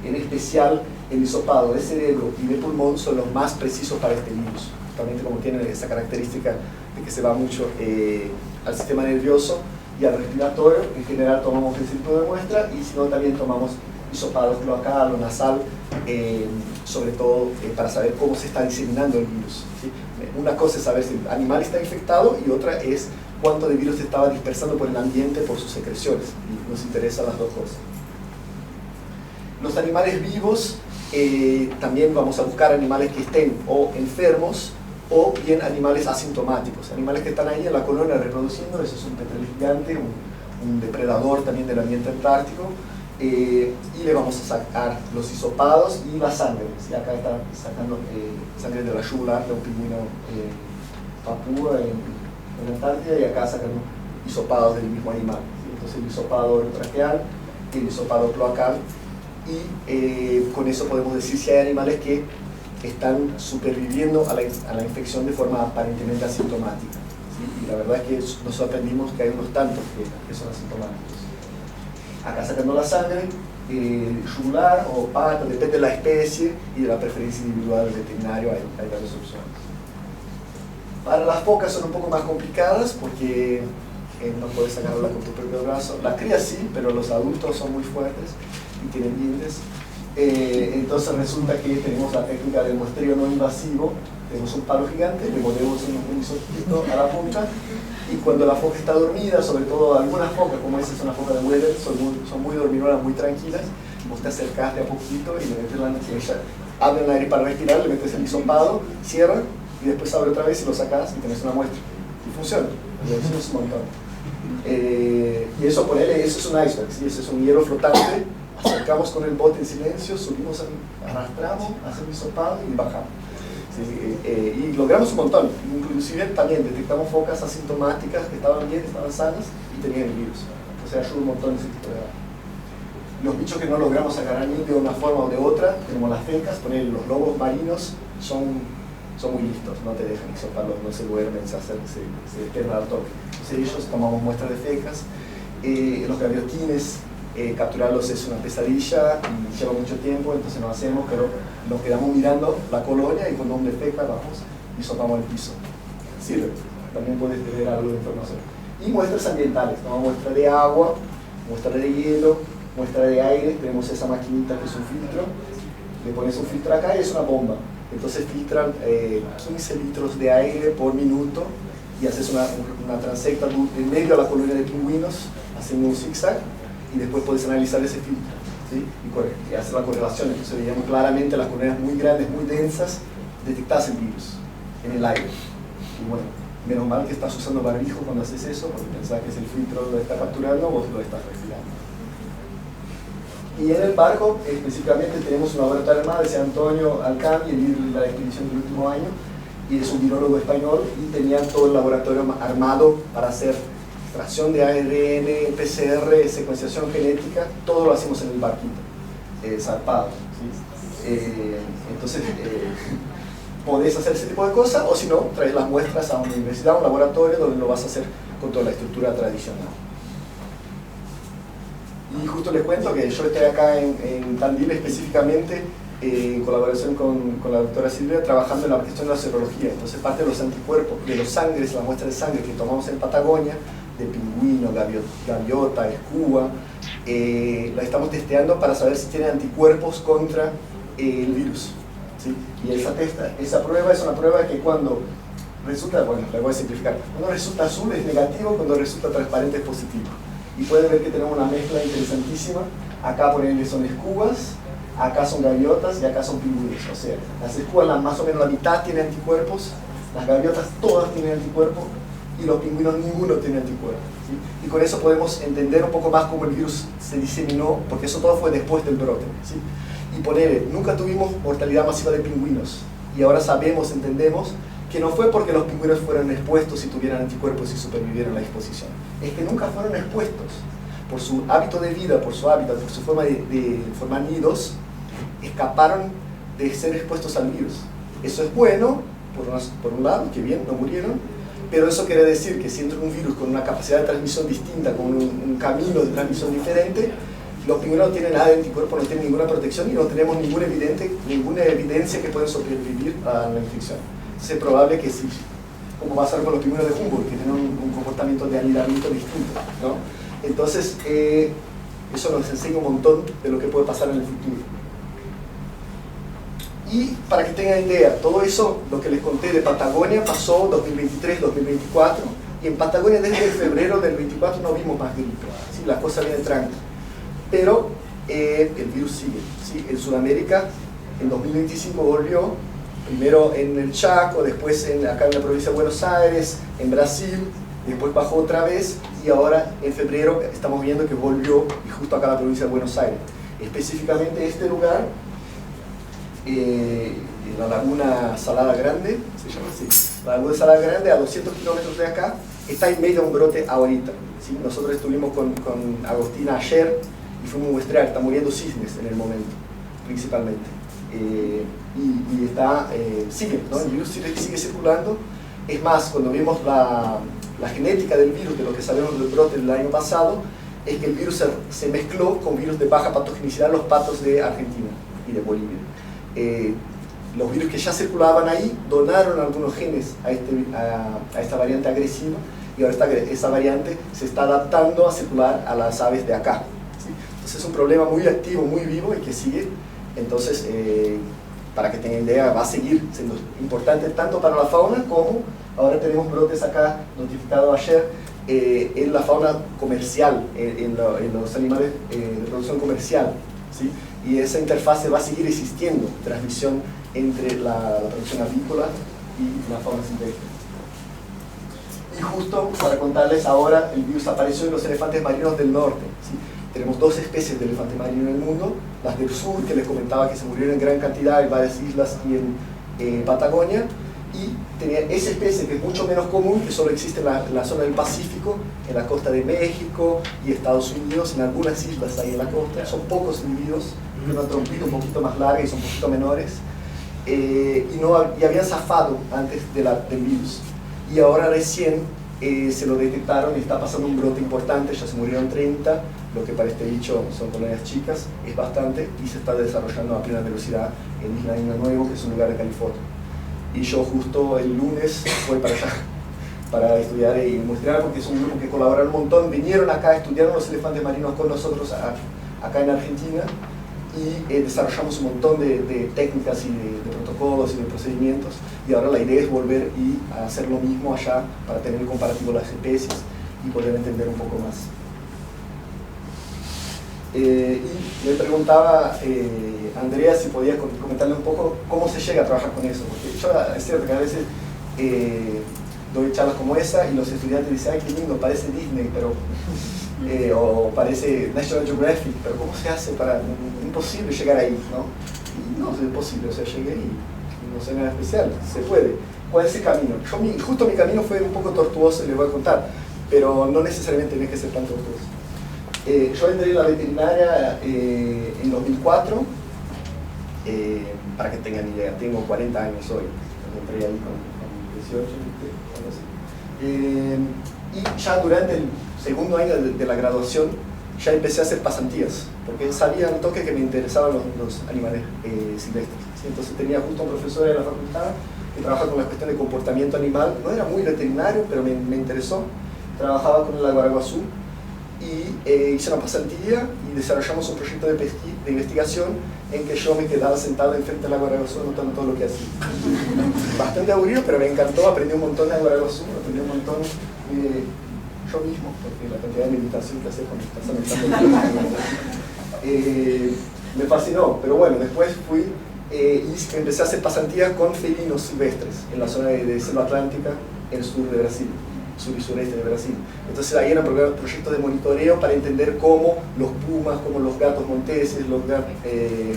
en especial el hisopado de cerebro y de pulmón son los más precisos para este virus, justamente como tienen esa característica de que se va mucho al sistema nervioso y al respiratorio. En general tomamos ese tipo de muestra y si no también tomamos hisopado cloacal o nasal, sobre todo para saber cómo se está diseminando el virus, ¿sí? Una cosa es saber si el animal está infectado y otra es cuánto de virus se estaba dispersando por el ambiente por sus secreciones, y nos interesan las dos cosas. Los animales vivos, también vamos a buscar animales que estén o enfermos o bien animales asintomáticos, animales que están ahí en la colonia reproduciendo. Eso es un petrel gigante, un depredador también del ambiente antártico, y le vamos a sacar los hisopados y la sangre. ¿Sí? Acá está sacando sangre de la yugular de un pingüino Papúa en Antártida, y acá sacan hisopados del mismo animal, ¿sí? Entonces el hisopado orotraqueal y el hisopado cloacal, y con eso podemos decir si hay animales que están superviviendo a la infección de forma aparentemente asintomática, ¿sí? Y la verdad es que nos sorprendimos que hay unos tantos que son asintomáticos. Acá sacando la sangre, yugular o pata, depende de la especie y de la preferencia individual del veterinario, hay varias opciones. Para las focas son un poco más complicadas porque no puedes sacarla con tu propio brazo. La cría sí, pero los adultos son muy fuertes y tienen dientes. Entonces resulta que tenemos la técnica del muestreo no invasivo. Tenemos un palo gigante, le ponemos un isotito a la punta, y cuando la foca está dormida, sobre todo algunas focas, como esa es una foca de Weddell, son muy dormilonas, muy tranquilas, vos te acercás de a poquito y le metes ella abre el aire para respirar, le metes el hisopado, cierra, y después abre otra vez y lo sacás y tenés una muestra. Y funciona, eso es un montón. Y eso, ponele, eso es un iceberg, ¿sí? Eso es un hielo flotante, acercamos con el bote en silencio, subimos, arrastramos, hacemos hisopado y bajamos. Sí, y logramos un montón, inclusive también detectamos focas asintomáticas que estaban bien, estaban sanas y tenían el virus. Entonces ayuda un montón ese tipo de... Los bichos que no logramos sacar a de una forma o de otra, tenemos las fecas, los lobos marinos son muy listos, no te dejan hisoparlos, no se duermen, se despiertan al toque. Entonces ellos tomamos muestras de fecas, los gaviotines, capturarlos es una pesadilla y lleva mucho tiempo, entonces no hacemos, pero nos quedamos mirando la colonia y cuando un defecta vamos y sopamos el piso. Sirve, también puedes tener algo de información. Y muestras ambientales, tomamos muestra de agua, muestra de hielo, muestra de aire, tenemos esa maquinita que es un filtro, le pones un filtro acá y es una bomba. Entonces filtran 15 litros de aire por minuto y haces una transecta en medio de la colonia de pingüinos, haciendo un zigzag, y después puedes analizar ese filtro, ¿sí? Y hacer la correlación. Entonces veíamos claramente las colonias muy grandes, muy densas, detectadas el virus en el aire. Y bueno, menos mal que estás usando barbijo cuando haces eso, porque pensás que es el filtro lo está capturando o lo estás respirando. Y en el barco, específicamente, tenemos un laboratorio armado, ese Antonio Alcami, el líder de la expedición del último año, y es un virólogo español, y tenían todo el laboratorio armado para hacer extracción de ARN, PCR, secuenciación genética, todo lo hacemos en el barquito, zarpado, ¿sí? Entonces, podés hacer ese tipo de cosas, o si no, traes las muestras a una universidad, a un laboratorio, donde lo vas a hacer con toda la estructura tradicional. Y justo les cuento que yo estoy acá en Tandil específicamente, en colaboración con la doctora Silvia, trabajando en la cuestión de la serología. Entonces parte de los anticuerpos, de los sangres, las muestras de sangre que tomamos en Patagonia, de pingüino, gaviota, escuba, la estamos testeando para saber si tienen anticuerpos contra el virus, ¿sí? Y esa prueba es una prueba que cuando resulta, bueno, la voy a simplificar, cuando resulta azul es negativo, cuando resulta transparente es positivo. Y pueden ver que tenemos una mezcla interesantísima. Acá por ejemplo son escubas, acá son gaviotas y acá son pingüinos. O sea, las escubas más o menos la mitad tienen anticuerpos, las gaviotas todas tienen anticuerpos y los pingüinos ninguno tiene anticuerpos, ¿sí? Y con eso podemos entender un poco más cómo el virus se diseminó, porque eso todo fue después del brote, ¿sí? Y poner, nunca tuvimos mortalidad masiva de pingüinos y ahora sabemos, entendemos que no fue porque los pingüinos fueran expuestos y tuvieran anticuerpos y supervivieron a la exposición, es que nunca fueron expuestos. Por su hábito de vida, por su hábitat, por su forma de formar nidos, escaparon de ser expuestos al virus. Eso es bueno, por un lado, que bien, no murieron, pero eso quiere decir que si entra un virus con una capacidad de transmisión distinta, con un camino de transmisión diferente, los pingüinos no tienen nada de anticuerpo, no tienen ninguna protección y no tenemos ninguna evidencia que puedan sobrevivir a la infección. Es probable que sí, como va a ser con los pingüinos de Humboldt, que tienen un comportamiento de anidamiento distinto, ¿no? Entonces, eso nos enseña un montón de lo que puede pasar en el futuro. Y para que tengan idea, todo eso, lo que les conté de Patagonia, pasó 2023-2024, y en Patagonia desde febrero del 24 no vimos más gripe, ¿sí? Las cosas vienen tranquilas. Pero el virus sigue, ¿sí? En Sudamérica, en 2025 volvió, primero en el Chaco, después acá en la provincia de Buenos Aires, en Brasil, después bajó otra vez y ahora en febrero estamos viendo que volvió y justo acá en la provincia de Buenos Aires. Específicamente este lugar, en la laguna Salada Grande, se llama así. La laguna de Salar Grande, a 200 kilómetros de acá, está en medio de un brote ahorita, ¿sí? Nosotros estuvimos con Agostina ayer y fuimos a muestrear, está muriendo cisnes en el momento, principalmente. Y está, sigue, ¿no? El virus sigue circulando. Es más, cuando vimos la genética del virus, de lo que sabemos del brote del año pasado, es que el virus se mezcló con virus de baja patogenicidad, los patos de Argentina y de Bolivia. Los virus que ya circulaban ahí donaron algunos genes a esta variante agresiva, y ahora esa variante se está adaptando a circular a las aves de acá, ¿sí? Entonces es un problema muy activo, muy vivo y que sigue. Entonces, para que tengan idea, va a seguir siendo importante tanto para la fauna como ahora tenemos brotes acá notificados ayer en la fauna comercial, en los animales de producción comercial, ¿sí? Y esa interfase va a seguir existiendo, transmisión entre la producción avícola y la fauna silvestre. Y justo para contarles ahora, el virus apareció en los elefantes marinos del norte, ¿sí? Tenemos dos especies de elefante marino en el mundo, las del sur, que les comentaba que se murieron en gran cantidad en varias islas y en Patagonia, y tenía esa especie que es mucho menos común, que solo existe en la zona del Pacífico, en la costa de México y Estados Unidos, en algunas islas ahí en la costa. Son pocos individuos, una trompita un poquito más larga y son un poquito menores, y habían zafado antes del virus. Y ahora recién se lo detectaron y está pasando un brote importante, ya se murieron 30, lo que para este bicho son colonias chicas, es bastante, y se está desarrollando a plena velocidad en Isla Año Nuevo, que es un lugar de California. Y yo justo el lunes fui para allá para estudiar y muestrear, porque es un grupo que colabora un montón, vinieron acá, estudiaron los elefantes marinos con nosotros acá en Argentina, y desarrollamos un montón de técnicas y de protocolos y de procedimientos, y ahora la idea es volver y hacer lo mismo allá para tener el comparativo de las especies y poder entender un poco más. Y me preguntaba Andrea si podía comentarle un poco cómo se llega a trabajar con eso, porque yo, es cierto que a veces doy charlas como esa y los estudiantes dicen, ay, qué lindo, parece Disney, pero o parece National Geographic, pero ¿cómo se hace para...? Imposible llegar ahí, ¿no? Y no, es imposible, o sea, llegué y no sé nada especial, se puede. ¿Cuál es el camino? Justo mi camino fue un poco tortuoso, les voy a contar, pero no necesariamente tiene que ser tan tortuoso. Yo entré en la veterinaria en 2004, para que tengan idea, tengo 40 años hoy, entré ahí con 18, algo así. Y ya durante el segundo año de la graduación ya empecé a hacer pasantías, porque sabía al toque que me interesaban los animales silvestres, ¿sí? Entonces tenía justo un profesor en la facultad que trabaja con la cuestión de comportamiento animal, no era muy veterinario, pero me interesó. Trabajaba con el Aguaraguazú y hice una pasantía y desarrollamos un proyecto de investigación en que yo me quedaba sentado enfrente del Aguaraguazú anotando todo lo que hacía. Bastante aburrido, pero me encantó, aprendí un montón de Aguaraguazú, aprendí un montón yo mismo, porque la cantidad de meditación que hace cuando estás anotando me fascinó, pero bueno, después fui y empecé a hacer pasantías con felinos silvestres en la zona de selva atlántica, en el sur de Brasil, sur y sureste de Brasil. Entonces ahí eran proyectos de monitoreo para entender cómo los pumas, cómo los gatos monteses, los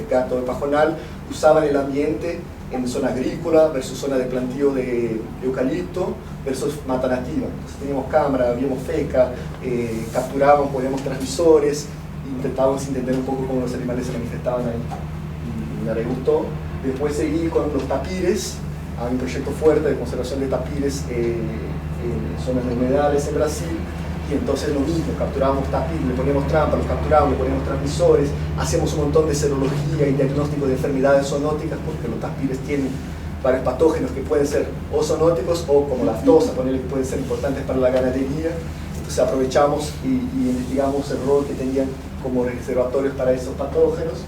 gatos de pajonal usaban el ambiente en zona agrícola versus zona de plantío de eucalipto versus mata nativa. Entonces teníamos cámara, víamos feca, capturábamos, poníamos transmisores, intentábamos entender un poco cómo los animales se manifestaban ahí. Y me re gustó. Después seguí con los tapires, hay un proyecto fuerte de conservación de tapires en zonas de humedales en Brasil, y entonces lo mismo, capturábamos tapires, le poníamos trampas, los capturábamos, le poníamos transmisores, hacíamos un montón de serología y diagnóstico de enfermedades zoonóticas, porque los tapires tienen varios patógenos que pueden ser o zoonóticos o como la aftosa, que pueden ser importantes para la ganadería. Entonces aprovechamos y investigamos el rol que tenían como reservatorios para esos patógenos.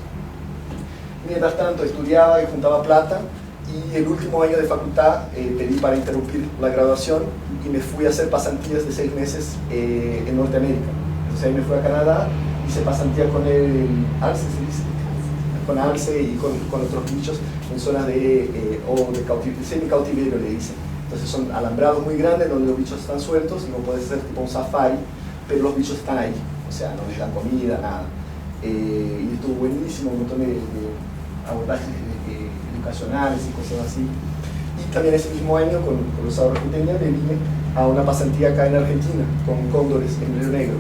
Mientras tanto estudiaba y juntaba plata, y el último año de facultad pedí para interrumpir la graduación y me fui a hacer pasantías de 6 meses en Norteamérica. Entonces ahí me fui a Canadá, hice pasantía con el alce, se dice, con alce y con otros bichos en zonas de semi-cautiverio, le dicen. Entonces son alambrados muy grandes donde los bichos están sueltos y no puede ser tipo un safari, pero los bichos están ahí, o sea, no les dan comida, nada. Y estuvo buenísimo, un montón de abordajes educacionales y cosas así. Y también ese mismo año, con los ahorros que tenía, me vine a una pasantía acá en Argentina, con cóndores en Río Negro.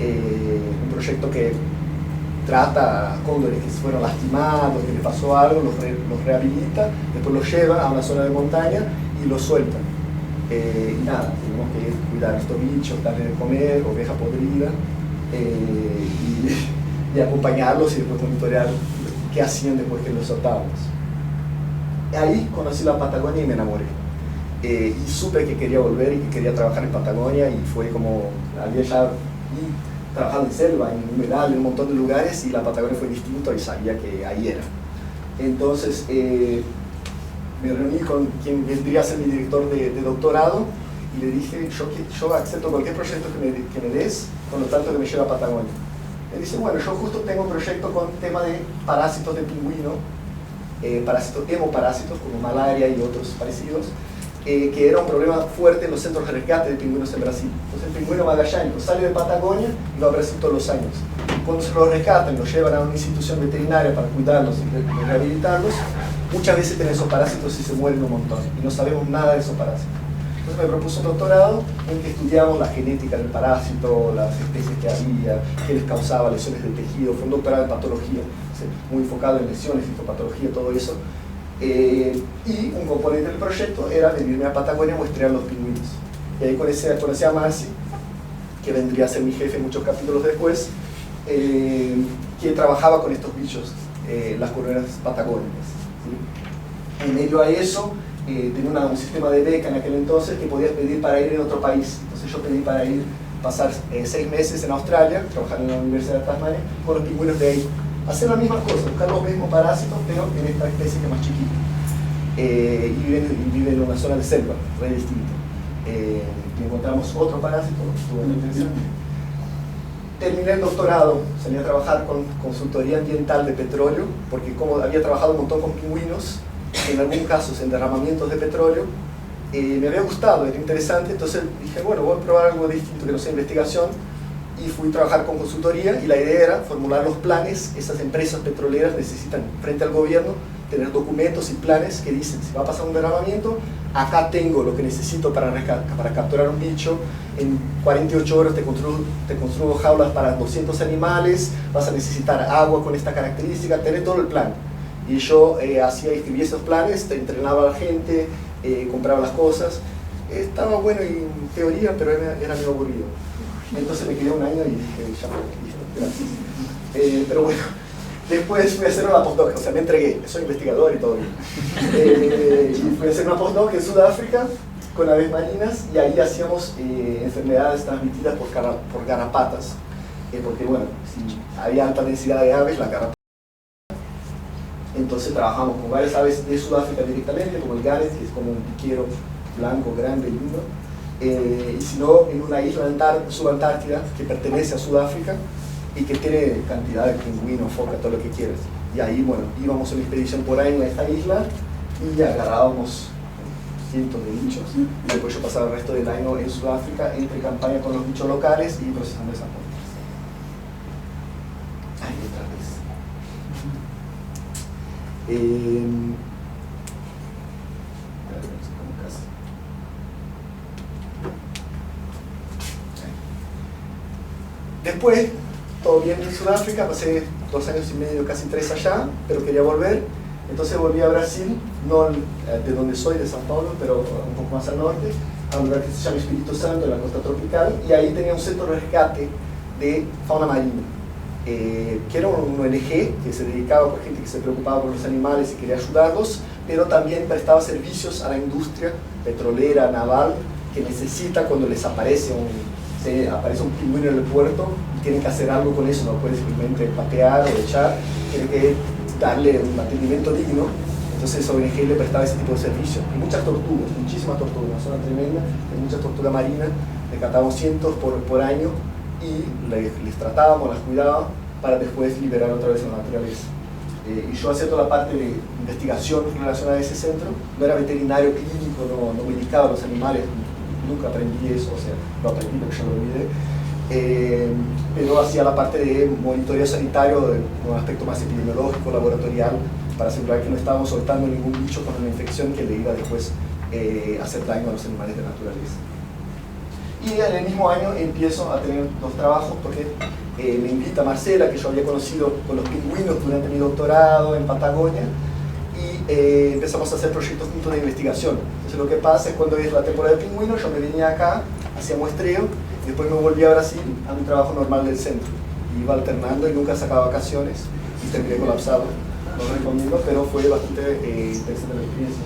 Un proyecto que trata a cóndores que se fueron lastimados, que les pasó algo, los rehabilita, después los lleva a una zona de montaña y los suelta. Y nada, tenemos que cuidar a estos bichos, darles de comer, oveja podrida, y acompañarlos y después monitorear qué hacían después que los soltábamos. Ahí conocí la Patagonia y me enamoré. Y supe que quería volver y que quería trabajar en Patagonia, y fue como, había ya trabajado en selva, en humedal, en un montón de lugares, y la Patagonia fue distinto y sabía que ahí era. Entonces me reuní con quien vendría a ser mi director de doctorado y le dije, yo acepto cualquier proyecto que me des, con lo tanto que me lleve a Patagonia. Él dice, bueno, yo justo tengo un proyecto con tema de parásitos de pingüino, hemoparásitos como malaria y otros parecidos, que era un problema fuerte en los centros de rescate de pingüinos en Brasil. Entonces el pingüino magallánico sale de Patagonia y va a Brasil todos los años. Cuando se los rescatan, los llevan a una institución veterinaria para cuidarlos y rehabilitarlos, muchas veces tienen esos parásitos y se mueren un montón, y no sabemos nada de esos parásitos. Entonces me propuso un doctorado en que estudiamos la genética del parásito, las especies que había, qué les causaba lesiones del tejido. Fue un doctorado en patología, muy enfocado en lesiones, fitopatología, todo eso. Y un componente del proyecto era venirme a Patagonia a muestrear los pingüinos. Y ahí conocí a Marci, que vendría a ser mi jefe muchos capítulos después, que trabajaba con estos bichos, las coronas patagónicas, ¿sí? En medio a eso, tenía un sistema de beca en aquel entonces que podías pedir para ir en otro país. Entonces yo pedí para ir, pasar 6 meses en Australia, trabajar en la Universidad de Tasmania, con los pingüinos de ahí. Hacer la misma cosa, buscar los mismos parásitos, pero en esta especie que es más chiquita. Y viven en una zona de selva, re distinta. Y encontramos otro parásito, estuvo muy interesante. Terminé el doctorado, salí a trabajar con consultoría ambiental de petróleo, porque como había trabajado un montón con pingüinos, en algunos casos en derramamientos de petróleo, me había gustado, era interesante, entonces dije, bueno, voy a probar algo distinto que no sea investigación, y fui a trabajar con consultoría, y la idea era formular los planes. Esas empresas petroleras necesitan, frente al gobierno, tener documentos y planes que dicen, si va a pasar un derramamiento, acá tengo lo que necesito para capturar un bicho, en 48 horas te construyo jaulas para 200 animales, vas a necesitar agua con esta característica, tener todo el plan. Y yo escribía esos planes, entrenaba a la gente, compraba las cosas. Estaba bueno en teoría, pero era medio aburrido. Entonces me quedé un año y dije, ya fue, listo, gracias. Pero bueno, después fui a hacer una postdoc, o sea, me entregué, soy investigador y todo bien. Y fui a hacer una postdoc en Sudáfrica con aves marinas, y ahí hacíamos enfermedades transmitidas por garrapatas, porque bueno, si había alta densidad de aves, la garrapata. Entonces trabajamos con varias aves de Sudáfrica directamente, como el garret, que es como un piquero blanco, grande, lindo. Y si no, en una isla subantártida que pertenece a Sudáfrica y que tiene cantidad de pingüinos, foca, todo lo que quieras. Y ahí, bueno, íbamos en una expedición por año a esta isla y agarrábamos cientos de bichos. Y después yo pasaba el resto del año en Sudáfrica, entre campaña con los bichos locales y procesando esas muestras. Ahí otra vez. Después, todo bien en Sudáfrica, pasé 2 años y medio, casi 3 allá, pero quería volver. Entonces volví a Brasil, no de donde soy, de São Paulo, pero un poco más al norte, a un lugar que se llama Espírito Santo, en la costa tropical, y ahí tenía un centro de rescate de fauna marina, que era un ONG que se dedicaba por gente que se preocupaba por los animales y quería ayudarlos, pero también prestaba servicios a la industria petrolera, naval, que necesita cuando les aparece un pingüino en el puerto y tienen que hacer algo con eso, no pueden simplemente patear o echar, tienen que darle un mantenimiento digno. Entonces ONG le prestaba ese tipo de servicios. Y muchas tortugas, muchísimas tortugas, una zona tremenda, hay muchas tortugas marinas, rescatábamos cientos por año y les tratábamos, las cuidábamos para después liberar otra vez a la naturaleza. Y yo hacía toda la parte de investigación relacionada a ese centro, no era veterinario clínico, no medicaba a los animales, nunca aprendí eso, o sea, lo aprendí pero ya lo olvidé. Pero hacía la parte de monitoreo sanitario, un aspecto más epidemiológico, laboratorial, para asegurar que no estábamos soltando ningún bicho con una infección que le iba después hacer daño a los animales de naturaleza. Y en el mismo año empiezo a tener dos trabajos porque me invita Marcela, que yo había conocido con los pingüinos durante mi doctorado en Patagonia, y empezamos a hacer proyectos juntos de investigación. Entonces lo que pasa es cuando es la temporada de pingüinos, yo me venía acá, hacía muestreo, y después me volví a Brasil a mi trabajo normal del centro. Iba alternando y nunca sacaba vacaciones y terminé colapsado. No lo recomiendo, pero fue bastante interesante la experiencia.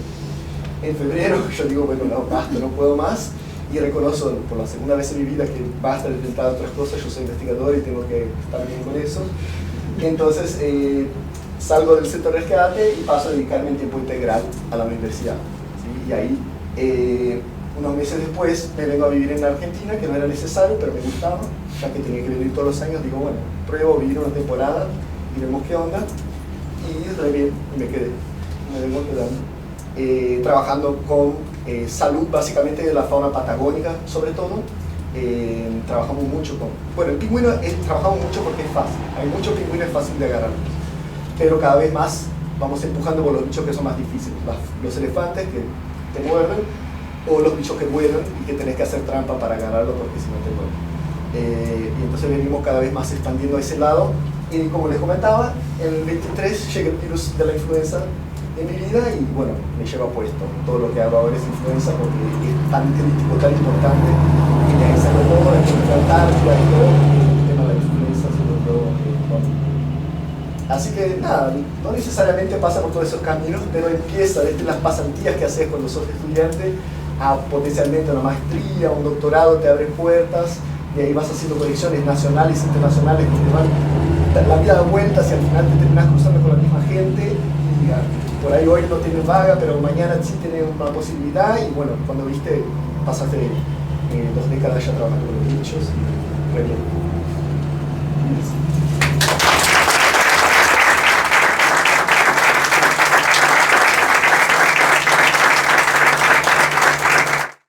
En febrero yo digo, bueno, no, basta, no puedo más, y reconozco por la segunda vez en mi vida que basta de intentar otras cosas, yo soy investigador y tengo que estar bien con eso. Entonces salgo del centro de rescate y paso a dedicarme en tiempo integral a la universidad, ¿sí? Y ahí, unos meses después, me vengo a vivir en Argentina, que no era necesario, pero me gustaba, ya que tenía que vivir todos los años. Digo, bueno, pruebo vivir una temporada y vemos qué onda, y re bien, y me quedé, me vengo quedando, trabajando con salud básicamente de la fauna patagónica, sobre todo. Trabajamos mucho con, bueno, el pingüino trabajamos mucho porque es fácil, hay muchos pingüinos, es fácil de agarrar, pero cada vez más vamos empujando por los bichos que son más difíciles, los elefantes que te muerden, o los bichos que vuelan y que tenés que hacer trampa para agarrarlo porque si no te muerden. Y entonces venimos cada vez más expandiendo a ese lado, y como les comentaba, en el 23 llega el virus de la influenza en mi vida y bueno, me lleva puesto. Todo lo que hago ahora es influenza porque es tan crítico, tan importante, que ya se lo todo, la Antártida y todo, el tema de la influenza se lo todo. Así que nada, no necesariamente pasa por todos esos caminos, pero empieza desde las pasantías que haces cuando sos estudiante a potencialmente una maestría, un doctorado, te abren puertas, y ahí vas haciendo conexiones nacionales e internacionales que te van la vida da vueltas y al final te terminas cruzando con la misma gente. Y por ahí hoy no tienes vaga, pero mañana sí tienes una posibilidad, y bueno, cuando viste, pasaste 2 décadas ya trabajando con los bichos y re bien.